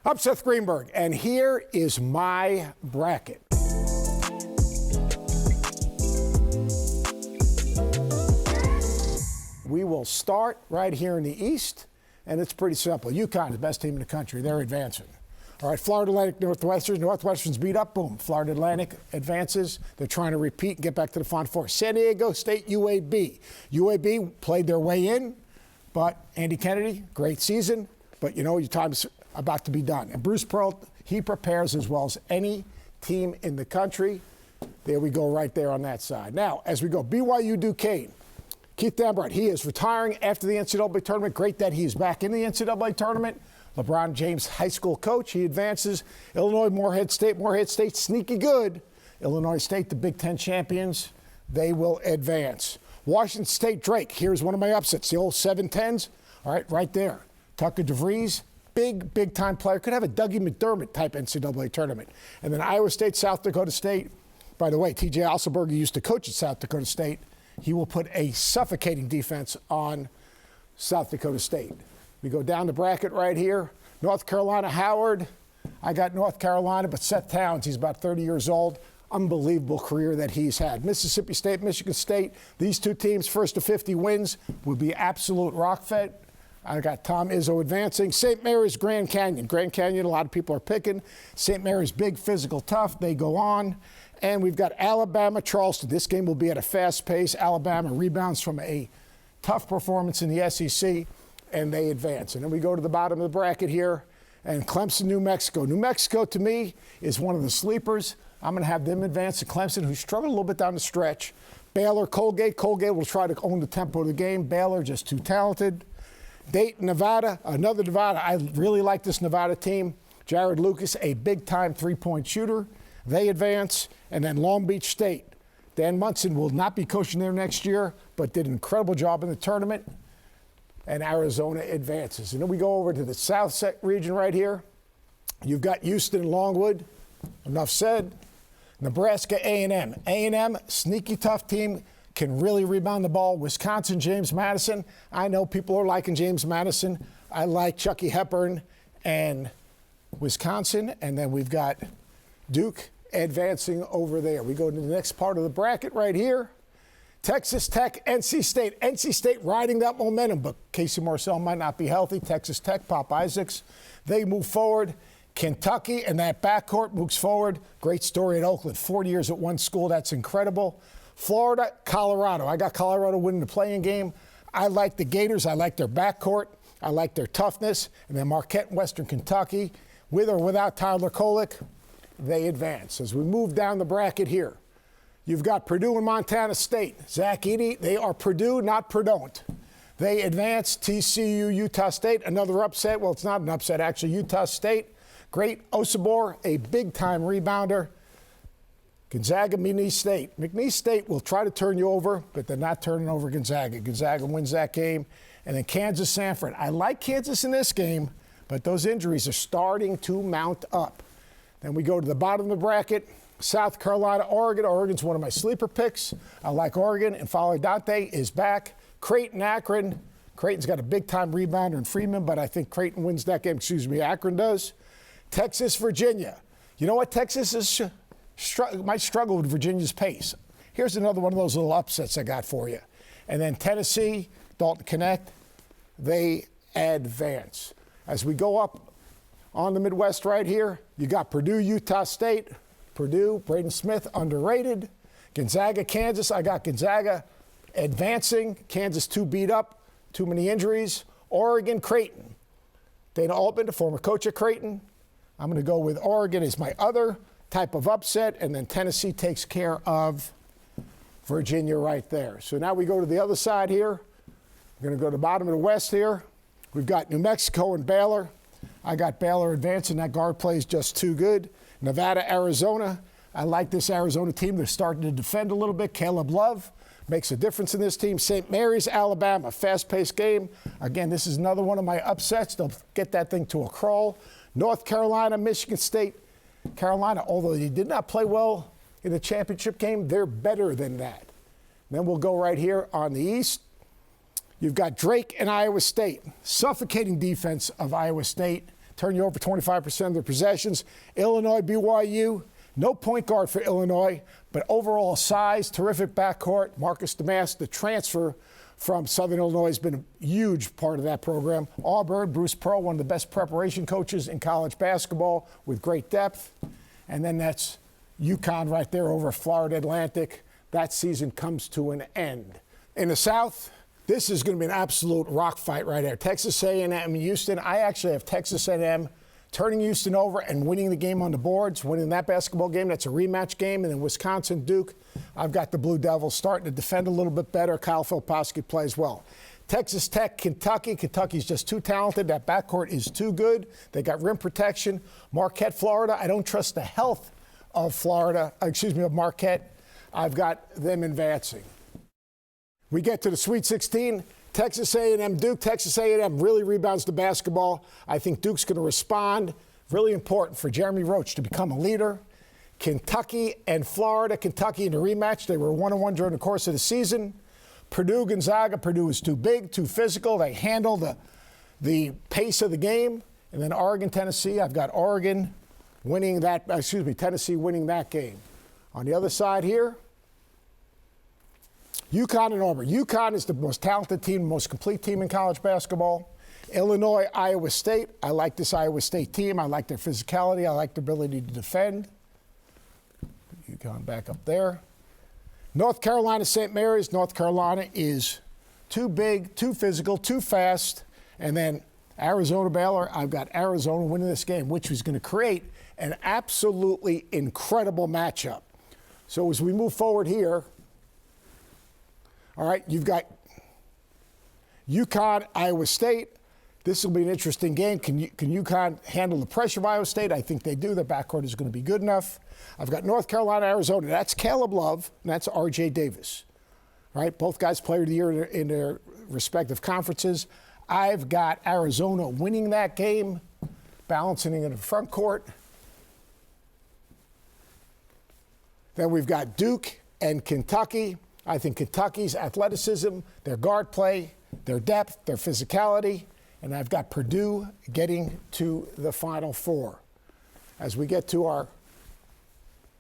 I'm Seth Greenberg, and here is my bracket. We will start right here in the East, and it's pretty simple. UConn is the best team in the country. They're advancing. All right, Florida Atlantic, Northwestern. Northwestern's beat up. Boom. Florida Atlantic advances. They're trying to repeat and get back to the Final Four. San Diego State, UAB. UAB played their way in, but Andy Kennedy, great season. But, you know, your time's about to be done. And Bruce Pearl, he prepares as well as any team in the country. There we go right there on that side. Now, as we go, BYU Duquesne. Keith Dambright, he is retiring after the NCAA tournament. Great that he's back in the NCAA tournament. LeBron James, high school coach, he advances. Illinois, Morehead State, sneaky good. Illinois State, the Big Ten champions, they will advance. Washington State, Drake, here's one of my upsets, the old 7-10s. All right, right there. Tucker DeVries, big time player. Could have a Dougie McDermott type NCAA tournament. And then Iowa State, South Dakota State. By the way, TJ Osselberger used to coach at South Dakota State. He will put a suffocating defense on South Dakota State. We go down the bracket right here. North Carolina, Howard. I got North Carolina, but Seth Towns, he's about 30 years old. Unbelievable career that he's had. Mississippi State, Michigan State, these two teams, first to 50 wins, would be absolute rock fed. I got Tom Izzo advancing. St. Mary's, Grand Canyon. Grand Canyon, a lot of people are picking. St. Mary's, big, physical, tough. They go on. And we've got Alabama, Charleston. This game will be at a fast pace. Alabama rebounds from a tough performance in the SEC, and they advance. And then we go to the bottom of the bracket here, and Clemson, New Mexico. New Mexico, to me, is one of the sleepers. I'm going to have them advance to Clemson, who struggled a little bit down the stretch. Baylor, Colgate. Colgate will try to own the tempo of the game. Baylor, just too talented. Dayton, Nevada, another Nevada. I really like this Nevada team. Jared Lucas, a big-time three-point shooter. They advance. And then Long Beach State. Dan Munson will not be coaching there next year, but did an incredible job in the tournament. And Arizona advances. And then we go over to the South region right here. You've got Houston and Longwood. Enough said. Nebraska, A&M. A&M, sneaky tough team, can really rebound the ball. Wisconsin, James Madison. I know people are liking James Madison. I like Chucky Hepburn and Wisconsin. And then we've got Duke advancing over there. We go to the next part of the bracket right here. Texas Tech, NC State. NC State riding that momentum, but Casey Marcel might not be healthy. Texas Tech, Pop Isaacs, they move forward. Kentucky and that backcourt moves forward. Great story at Oakland. 40 years at one school. That's incredible. Florida, Colorado. I got Colorado winning the playing game. I like the Gators. I like their backcourt. I like their toughness. And then Marquette and Western Kentucky, with or without Tyler Kolek, they advance. As we move down the bracket here, you've got Purdue and Montana State. Zach Edey, they are Purdue, not Purdon't. They advance. TCU, Utah State, another upset. Well, it's not an upset, actually. Utah State, great. Osibor, a big-time rebounder. Gonzaga, McNeese State. McNeese State will try to turn you over, but they're not turning over Gonzaga. Gonzaga wins that game. And then Kansas, Sanford. I like Kansas in this game, but those injuries are starting to mount up. Then we go to the bottom of the bracket. South Carolina, Oregon. Oregon's one of my sleeper picks. I like Oregon. And Follow Dante is back. Creighton, Akron. Creighton's got a big-time rebounder in Freeman, but I think Creighton wins that game. Akron does. Texas, Virginia. You know what? Texas might struggle with Virginia's pace. Here's another one of those little upsets I got for you. And then Tennessee, Dalton Connect, they advance. As we go up on the Midwest right here, you got Purdue, Utah State. Purdue, Braden Smith, underrated. Gonzaga, Kansas. I got Gonzaga advancing. Kansas, too beat up, too many injuries. Oregon, Creighton. Dana Altman, the former coach at Creighton. I'm going to go with Oregon as my other type of upset, and then Tennessee takes care of Virginia right there. So now we go to the other side here. We're going to go to the bottom of the West here. We've got New Mexico and Baylor. I got Baylor advancing. That guard play is just too good. Nevada, Arizona. I like this Arizona team. They're starting to defend a little bit. Caleb Love makes a difference in this team. St. Mary's, Alabama. Fast-paced game. Again, this is another one of my upsets. They'll get that thing to a crawl. North Carolina, Michigan State. Carolina, although they did not play well in the championship game, they're better than that. Then we'll go right here on the East. You've got Drake and Iowa State. Suffocating defense of Iowa State. turn you over 25% of their possessions. Illinois, BYU, no point guard for Illinois, but overall size, terrific backcourt. Marcus Damas, the transfer from Southern Illinois, has been a huge part of that program. Auburn, Bruce Pearl, one of the best preparation coaches in college basketball with great depth. And then that's UConn right there over Florida Atlantic. That season comes to an end. In the South, this is going to be an absolute rock fight right there. Texas A&M and Houston. I actually have Texas A&M turning Houston over and winning the game on the boards, winning that basketball game. That's a rematch game. And then Wisconsin, Duke, I've got the Blue Devils starting to defend a little bit better. Kyle Filipowski plays well. Texas Tech, Kentucky. Kentucky's just too talented. That backcourt is too good. They got rim protection. Marquette, Florida. I don't trust the health of Marquette. I've got them advancing. We get to the Sweet 16. Texas A&M, Duke. Texas A&M really rebounds the basketball. I think Duke's going to respond. Really important for Jeremy Roach to become a leader. Kentucky and Florida. Kentucky in the rematch. They were 1-1 during the course of the season. Purdue, Gonzaga. Purdue is too big, too physical. They handle the pace of the game. And then Oregon, Tennessee. I've got Oregon winning that, Tennessee winning that game. On the other side here, UConn and Auburn. UConn is the most talented team, most complete team in college basketball. Illinois, Iowa State. I like this Iowa State team. I like their physicality. I like their ability to defend. UConn back up there. North Carolina, St. Mary's. North Carolina is too big, too physical, too fast. And then Arizona, Baylor. I've got Arizona winning this game, which is going to create an absolutely incredible matchup. So as we move forward here, all right, you've got UConn, Iowa State. This will be an interesting game. Can UConn handle the pressure of Iowa State? I think they do. Their backcourt is going to be good enough. I've got North Carolina, Arizona. That's Caleb Love, and that's R.J. Davis. All right, both guys player of the year in their respective conferences. I've got Arizona winning that game, balancing in the front court. Then we've got Duke and Kentucky. I think Kentucky's athleticism, their guard play, their depth, their physicality, and I've got Purdue getting to the Final Four. As we get to our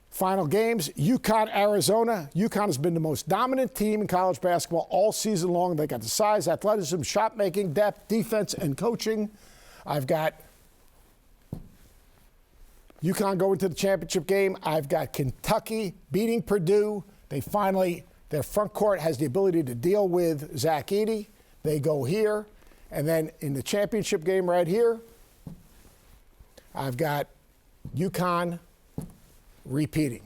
final games, UConn, Arizona. UConn has been the most dominant team in college basketball all season long. They got the size, athleticism, shot making, depth, defense, and coaching. I've got UConn going to the championship game. I've got Kentucky beating Purdue. Their front court has the ability to deal with Zach Edey. They go here. And then in the championship game right here, I've got UConn repeating.